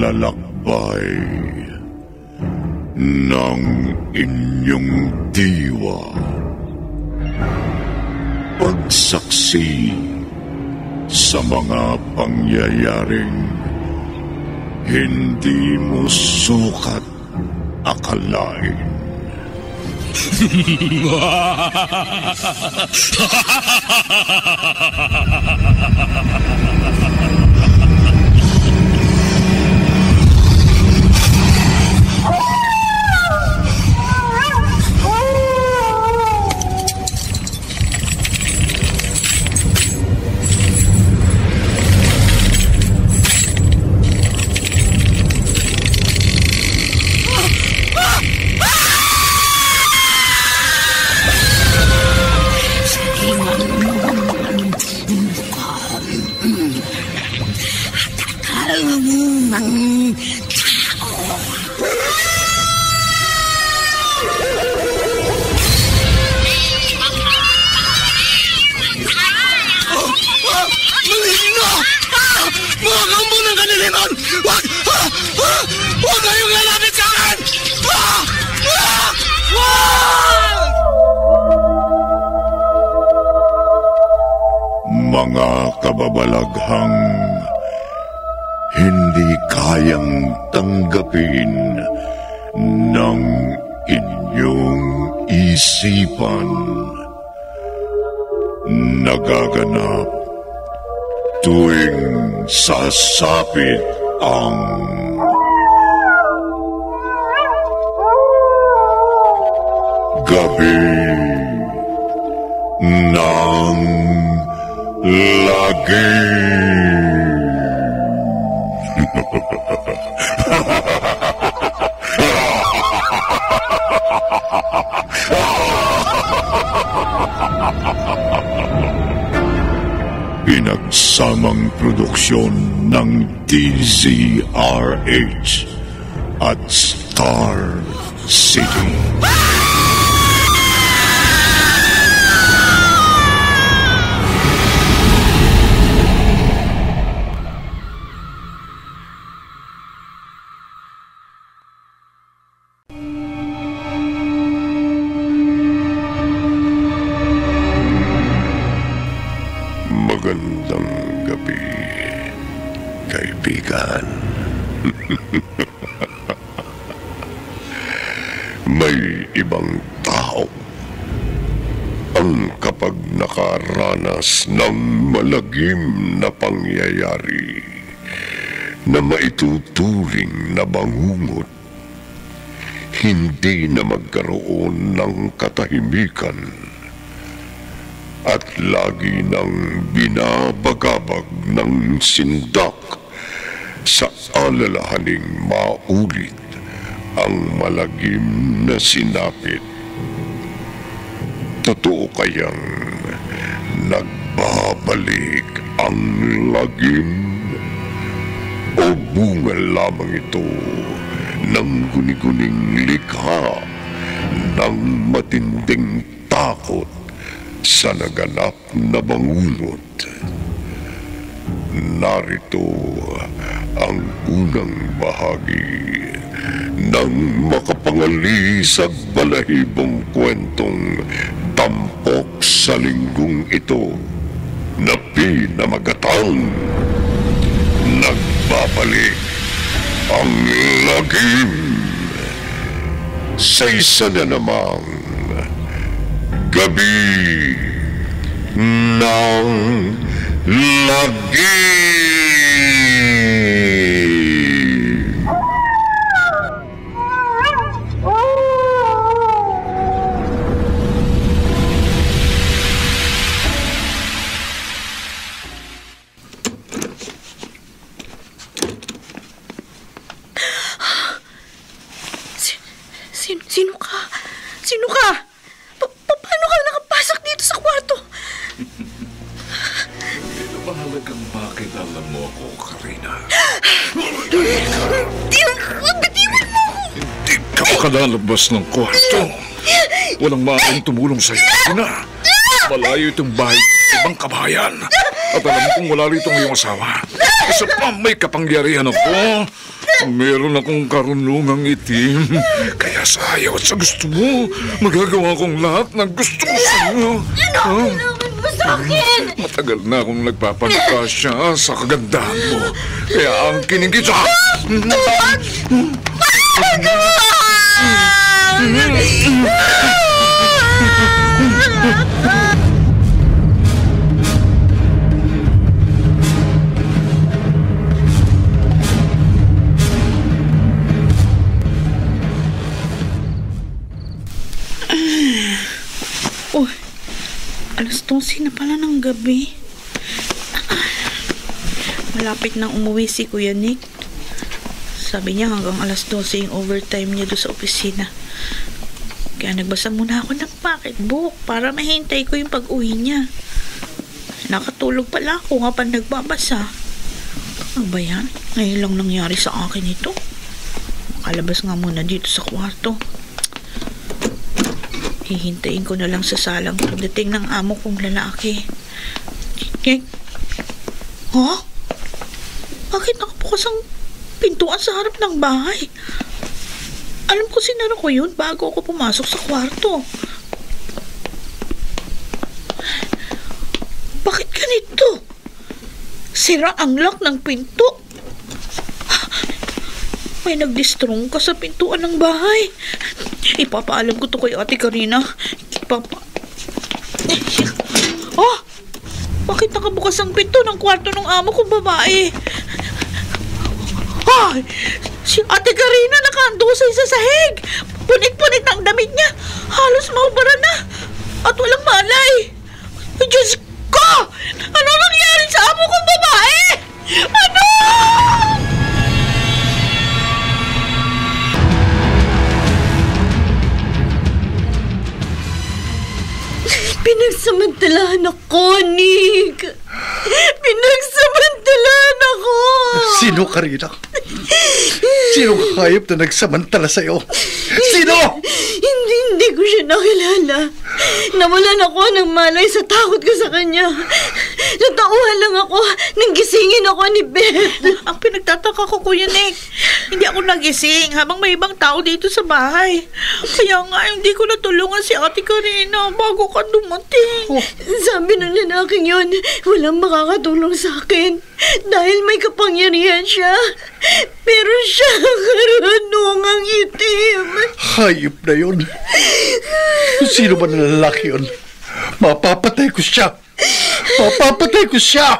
paglalakbay ng inyong diwa. Pagsaksi sa mga pangyayaring hindi mo sukat akalain. Huwag kayong lalapit sa akin! Mga kababalaghang hindi kayang tanggapin ng inyong isipan, nagaganap tuwing sasapit ang gabi ng lagim. Pinagsamang produksyon ng DZRH at Star City. Magandang gabi, kaibigan. May ibang tao ang kapag nakaranas ng malagim na pangyayari na maituturing na bangungot, hindi na magkaroon ng katahimikan at lagi nang binabagabag ng sindak sa alalahaning maulit ang malagim na sinapit. Totoo kayang nagbabalik ang lagim o bunga lamang ito ng guni-guning likha ng matinding takot sa naganap na bangungot? Narito ang unang bahagi ng makapangalisag balahibong kwentong tampok sa linggong ito na pinamagatang Nagbabalik ang lagim sa isa na namang gabi ng lagim. Sino ka? Sino ka? Paano ka nakapasok dito sa kwarto? Hindi na mahalagang makilala mo ako, Karina. Bitiwan mo! Hindi ka makalalabas ng kwarto. Walang maaaring tumulong sa'yo, Karina. Malayo itong bahay sa ibang kabahayan. At alam kong wala rito ang iyong asawa. Isa pa may kapangyarihan ako. Meron akong karunungang itim. Kaya sa ayaw at sa gusto mo, magagawa kong lahat ng gusto ko sa'yo. Ano kailangan mo sa akin? Matagal na akong nagpapantasya sa kagandahan mo. Kaya ang kinigit sa... Oh, alas 12 na pala ng gabi. Malapit nang umuwi si Kuya Nick. Sabi niya hanggang alas 12 yung overtime niya doon sa opisina. Kaya nagbasa muna ako ng pocketbook para mahintay ko yung pag-uwi niya. Nakatulog pala ako habang nagbabasa. Ano ba yan? Ngayon lang nangyari sa akin ito. Makalabas nga muna dito sa kwarto. Hihintayin ko na lang sa salang pagdating ng amo kong lalaki. Huh? Bakit nakabukas ang pintuan sa harap ng bahay? Alam ko sinara ko yun bago ako pumasok sa kwarto. Bakit ganito? Sira ang lock ng pinto. May nagdistrong ka sa pintuan ng bahay. Ipapaalam ko to kay Ate Karina. Oh! Bakit nakabukas ang pinto ng kwarto ng amo kong babae? Ay! Si Ate Karina nakaandusay sa sahig. Punit-punit ang damit niya. Halos maubara na. At walang malay. Ay, Diyos ko! Ano nangyari sa amo kong babae? Ano? Pinagsamantalahan ako, Nick. Pinagsamantalahan ako. Sino, Karina? Sino hayop na nagsamantala sa'yo? Sino? Hindi ko siya nakilala. Nawalan ako ng malay sa takot ko sa kanya. Natauhan lang ako nang gisingin ako ni Beth. Ang pinagtataka ko, Kuya Nick, hindi ako nagising habang may ibang tao dito sa bahay. Kaya nga, hindi ko natulungan si Ate Karina bago ka dumating. Sabi ng lalaking yun, walang makakatulong sa akin dahil may kapangyarihan siya. Pero siya karunungang itim. Hayop na yun. Sino ba na lalaki yun? Mapapatay ko siya. Mapapatay ko siya.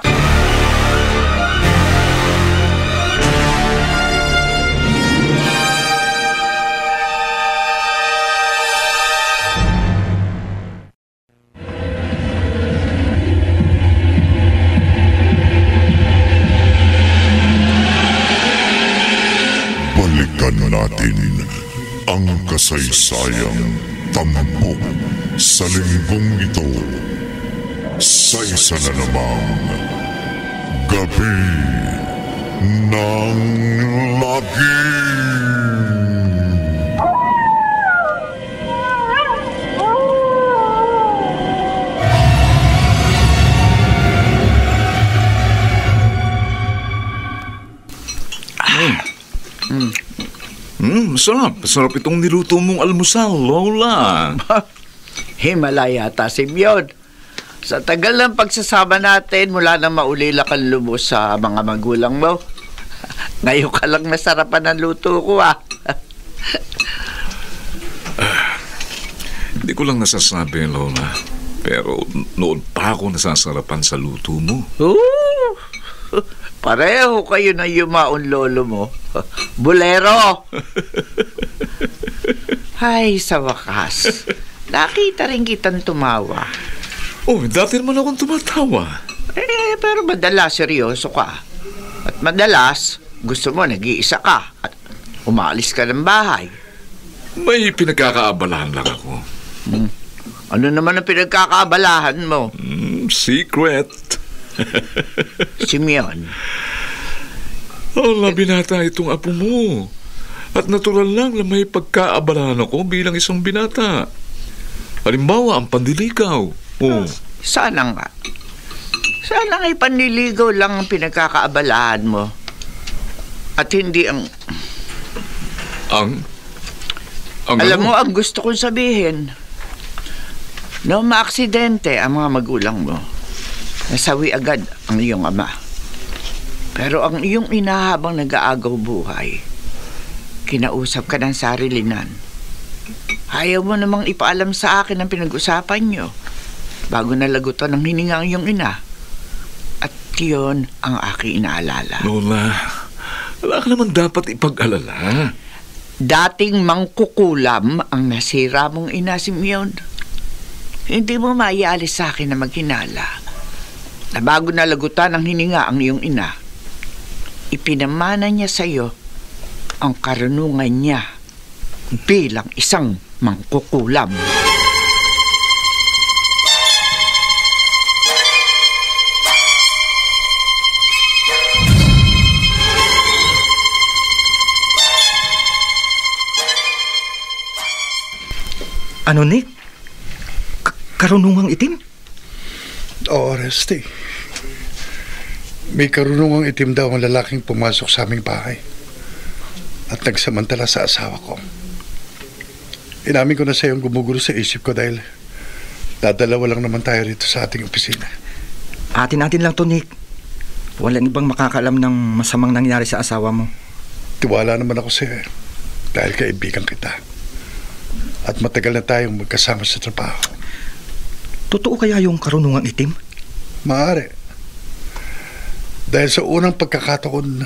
Balikan natin ang kasaysayang tampok sa linggong ito sa isa na namang Gabi ng Lagim. Masarap. Masarap itong niluto mong almusal, Lola. Himalaya yata, Simeon. Sa tagal ng pagsasama natin, mula na maulila kang lubos sa mga magulang mo. Ngayon ka lang nasarapan ng luto ko, Hindi ko lang nasasabi, Lola. Pero noon pa ako nasasarapan sa luto mo. Pareho kayo na yumaon lolo mo. Bulero! Ay, sa wakas. Nakita rin kitang tumawa. Oh, dati naman akong tumatawa. Pero madalas seryoso ka. At madalas, gusto mo nag-iisa ka. At umalis ka ng bahay. May pinagkakaabalahan lang ako. Ano naman ang pinagkakaabalahan mo? Secret. Simeon. Binata itong apo mo. At natural lang na may pagkaabalahan ako bilang isang binata. Halimbawa, ang pandiligaw. Sana nga. Sana nga'y panliligaw lang ang pinagkakaabalahan mo. At hindi ang Ang Alam ano? mo, ang gusto kong sabihin, no maaksidente ang mga magulang mo, nasawi agad ang iyong ama. Pero ang iyong ina habang nag-aagaw buhay, kinausap ka ng sarilinan. Ayaw mo namang ipaalam sa akin ang pinag-usapan nyo bago nalagutan ng hininga ang iyong ina. At yun ang aking inaalala. Lola, wala ka naman dapat ipag-alala. Dating mangkukulam ang nasira mong ina, Simeon. Hindi mo maialis sa akin na maghinala na bago nalagutan ng hininga ang iyong ina, ipinamana niya sa iyo ang karunungan niya bilang isang mangkukulam. Ano, Nick? Karunungang itim? Oo, Rusty. May karunungang itim daw ang lalaking pumasok sa aming bahay at nagsamantala sa asawa ko. Inamin ko na sa iyong gumugulo sa isip ko dahil dadalawa lang naman tayo rito sa ating opisina. Atin-atin lang to, Nick. Walang ibang makakaalam ng masamang nangyari sa asawa mo. Tiwala naman ako sa iyo dahil kaibigan kita. At matagal na tayong magkasama sa trabaho. Totoo kaya yung karunungang itim? Maaari. Dahil sa unang pagkakataon,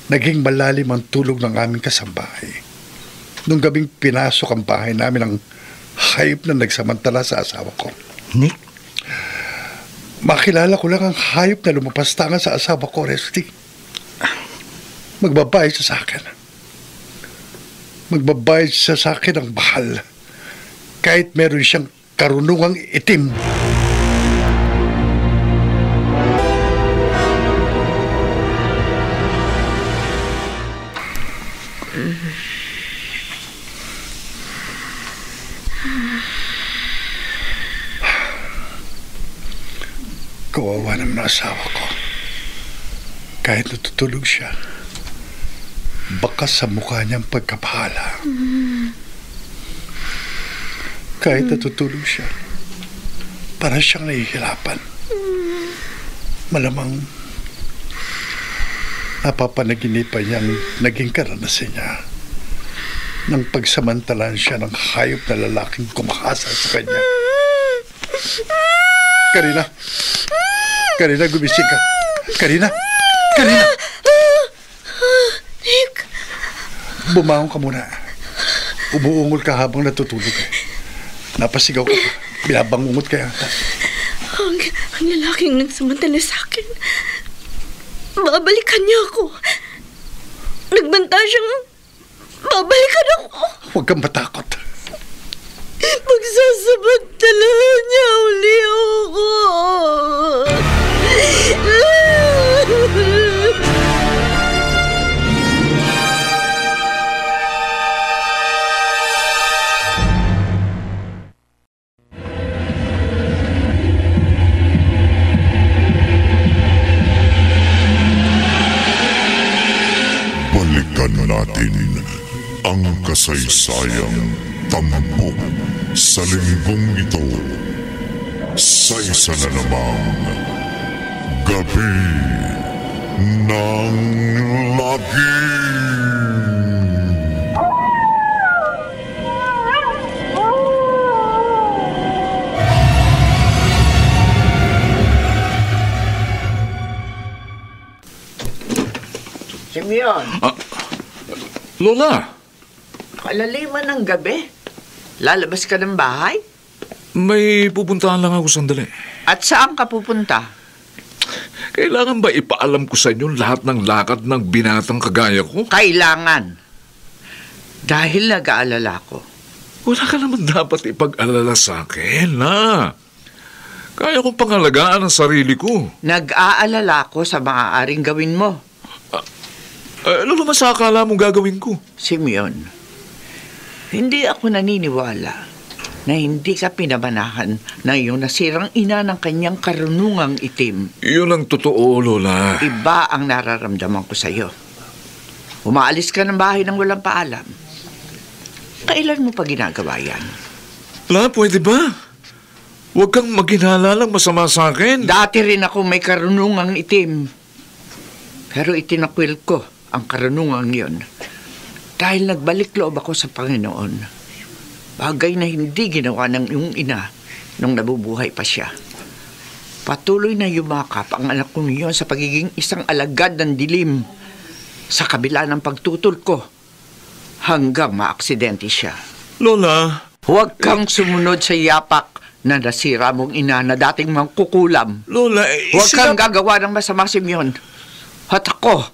naging malalim ang tulog ng aming kasambahay. Nung gabing pinasok ang bahay namin ng hayop na nagsamantala sa asawa ko. Nick? Makilala ko lang ang hayop na lumapastangan sa asawa ko, Rusty. Magbabayad siya sa akin. Magbabayad siya sa akin ng mahal. Kahit meron siyang karunungang itim. Kawawa naman ang asawa ko. Kahit natutulog siya, bakas sa mukha niyang pagkabahala. Kahit natutulog siya, parang siyang nahihirapan. Malamang napapanaginipan niyang naging karanasan niya nang pagsamantalaan siya ng hayop na lalaking kumahasa sa kanya. Karina! Karina, gumising ka! Karina! Karina! Nick! Bumangon ka muna. Umuungol ka habang natutulog. Napasigaw ka pa. Binabangungot ka yata. Ang lalaking nagsamantala sa akin. Babalikan niya ako. Nagbanta siyang babalikan ako. Huwag kang matakot. Pagsasamantalahan niya uli ako. Balikan natin ang kasaysayang tampok sa linggong ito sa isa na namang Gabi ng Lagim. Simeon, Lola, kalaliman ng gabi. Lalabas ka ng bahay? may pupuntahan lang ako sandali. At saan ka pupunta? Kailangan ba ipaalam ko sa inyo lahat ng lakad ng binatang kagaya ko? Kailangan. Dahil nag-aalala ko. Wala ka naman dapat ipag-alala sa akin, ha? Kaya kong pangalagaan ang sarili ko. Nag-aalala ko sa maaaring gawin mo. Ano naman sa akala mong gagawin ko? Simeon, hindi ako naniniwala na hindi ka pinamanahan ng iyong nasirang ina ng kanyang karunungang itim. Yun ang totoo, Lola. Iba ang nararamdaman ko sa iyo. Umaalis ka ng bahay nang walang paalam. Kailan mo pa ginagawa yan? La, pwede ba? Huwag kang maghinalang masama sa akin. Dati rin ako may karunungang itim. Pero itinakwil ko ang karunungang yon dahil nagbalik loob ako sa Panginoon. Bagay na hindi ginawa ng iyong ina nung nabubuhay pa siya. Patuloy na yumakap ang anak kong iyon sa pagiging isang alagad ng dilim sa kabila ng pagtutol ko hanggang maaksidente siya. Lola, Huwag kang sumunod sa yapak na nasira mong ina na dating mangkukulam. Lola, Huwag kang gagawa ng masama, Simeon. At ako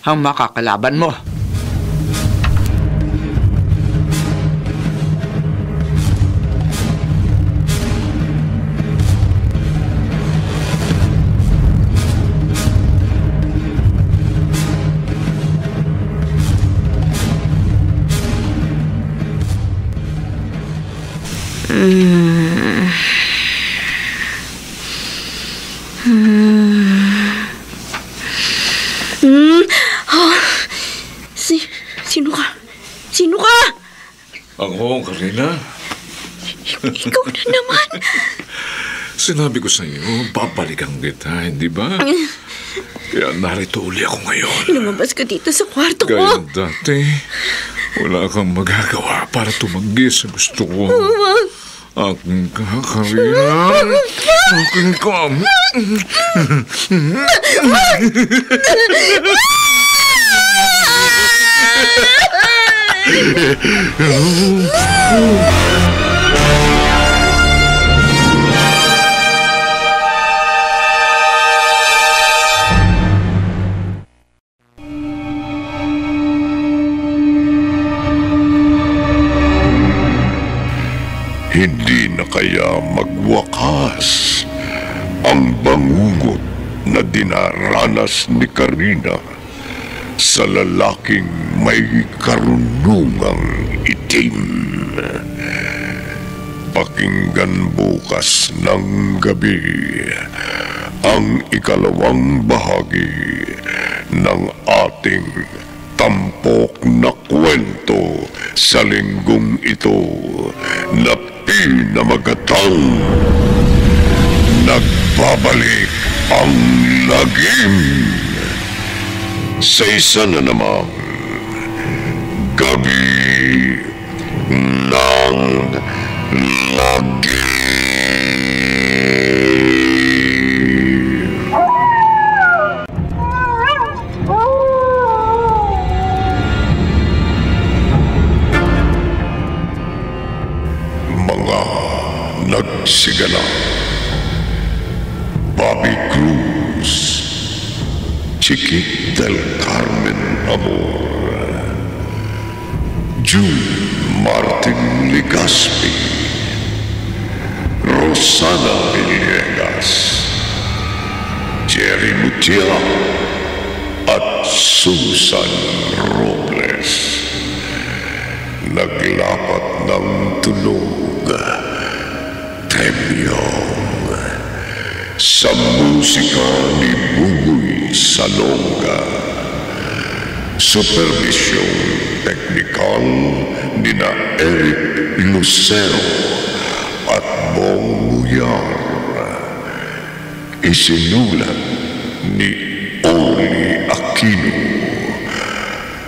ang makakalaban mo. Sino ka? Sino ka? Ako, Karina. Ikaw na naman. Sinabi ko sa iyo, babalikan kita, hindi ba? Kaya narito uli ako ngayon. Lumabas ka dito sa kwarto ko. Gaya dati, wala kang magagawa para tumanggi sa gusto ko. Aking ka, Karina. Aking ka. Hindi na kaya magwakas ang bangungot na dinaranas ni Karina sa lalaking may karunungang itim. Pakinggan bukas ng gabi ang ikalawang bahagi ng ating tampok na kwento sa linggong ito na pinamagatang Nagbabalik ang lagim sa isa na namang gabi ng lagim. Mga nagsigala: Bobby Cruz, Chiquit del Carmen Amor, June Martin Legaspi, Rosana Villegas, Jerry Mutia, at Susan Robles. Naglapat ng tunog, Temyong, sa musika ni Bugoy Salonga. Supervisyong teknikal ni na Eric Lucero at Bong Muyar. Isinulat ni Oli Aquino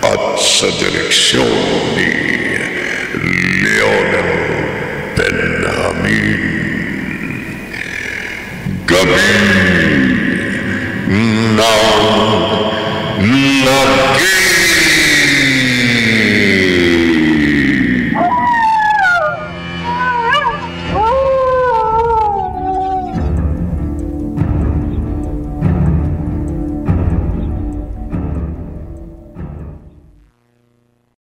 at sa direksyon ni Leonel Benjamin. Gabi ng lagim.